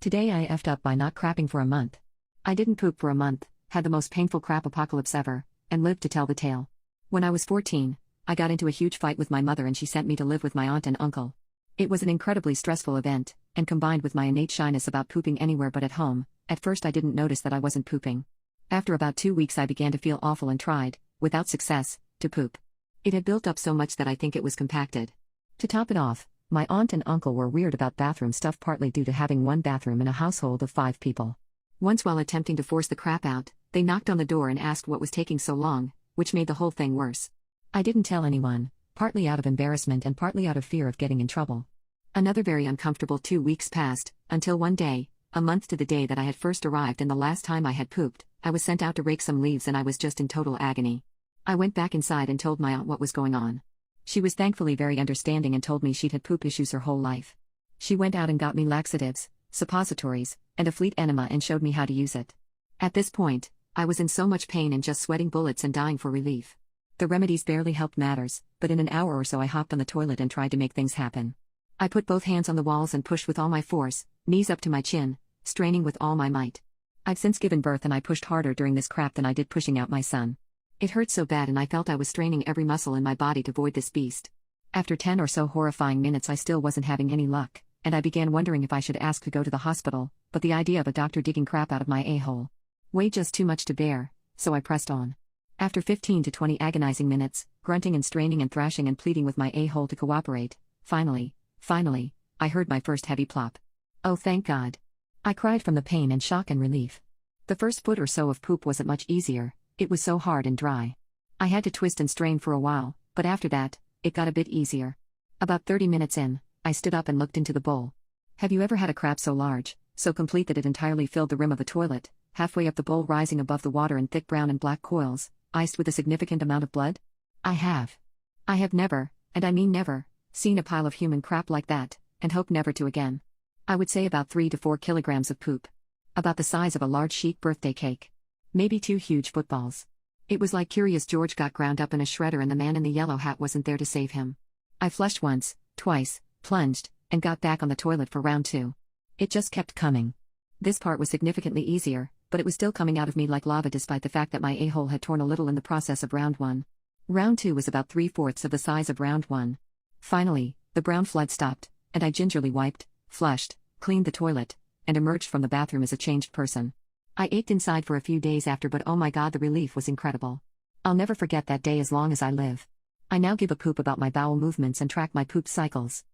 Today I effed up by not crapping for a month. I didn't poop for a month, had the most painful crap apocalypse ever, and lived to tell the tale. When I was 14, I got into a huge fight with my mother and she sent me to live with my aunt and uncle. It was an incredibly stressful event, and combined with my innate shyness about pooping anywhere but at home, at first I didn't notice that I wasn't pooping. After about 2 weeks I began to feel awful and tried, without success, to poop. It had built up so much that I think it was compacted. To top it off, my aunt and uncle were weird about bathroom stuff, partly due to having one bathroom in a household of 5 people. Once while attempting to force the crap out, they knocked on the door and asked what was taking so long, which made the whole thing worse. I didn't tell anyone, partly out of embarrassment and partly out of fear of getting in trouble. Another very uncomfortable 2 weeks passed, until one day, a month to the day that I had first arrived and the last time I had pooped, I was sent out to rake some leaves and I was just in total agony. I went back inside and told my aunt what was going on. She was thankfully very understanding and told me she'd had poop issues her whole life. She went out and got me laxatives, suppositories, and a fleet enema and showed me how to use it. At this point, I was in so much pain and just sweating bullets and dying for relief. The remedies barely helped matters, but in an hour or so I hopped on the toilet and tried to make things happen. I put both hands on the walls and pushed with all my force, knees up to my chin, straining with all my might. I've since given birth and I pushed harder during this crap than I did pushing out my son. It hurt so bad and I felt I was straining every muscle in my body to void this beast. After 10 or so horrifying minutes I still wasn't having any luck, and I began wondering if I should ask to go to the hospital, but the idea of a doctor digging crap out of my a-hole weighed just too much to bear, so I pressed on. After 15 to 20 agonizing minutes, grunting and straining and thrashing and pleading with my a-hole to cooperate, finally, I heard my first heavy plop. Oh thank God. I cried from the pain and shock and relief. The first foot or so of poop wasn't much easier, it was so hard and dry. I had to twist and strain for a while, but after that, it got a bit easier. About 30 minutes in, I stood up and looked into the bowl. Have you ever had a crap so large, so complete that it entirely filled the rim of a toilet, halfway up the bowl rising above the water in thick brown and black coils, iced with a significant amount of blood? I have. I have never, and I mean never, seen a pile of human crap like that, and hope never to again. I would say about 3 to 4 kilograms of poop. About the size of a large chic birthday cake. Maybe 2 huge footballs. It was like Curious George got ground up in a shredder and the man in the yellow hat wasn't there to save him. I flushed once, twice, plunged, and got back on the toilet for round 2. It just kept coming. This part was significantly easier, but it was still coming out of me like lava despite the fact that my a-hole had torn a little in the process of round 1. Round 2 was about 3/4 of the size of round 1. Finally, the brown flood stopped, and I gingerly wiped, flushed, cleaned the toilet, and emerged from the bathroom as a changed person. I ached inside for a few days after, but oh my God, the relief was incredible. I'll never forget that day as long as I live. I now give a poop about my bowel movements and track my poop cycles.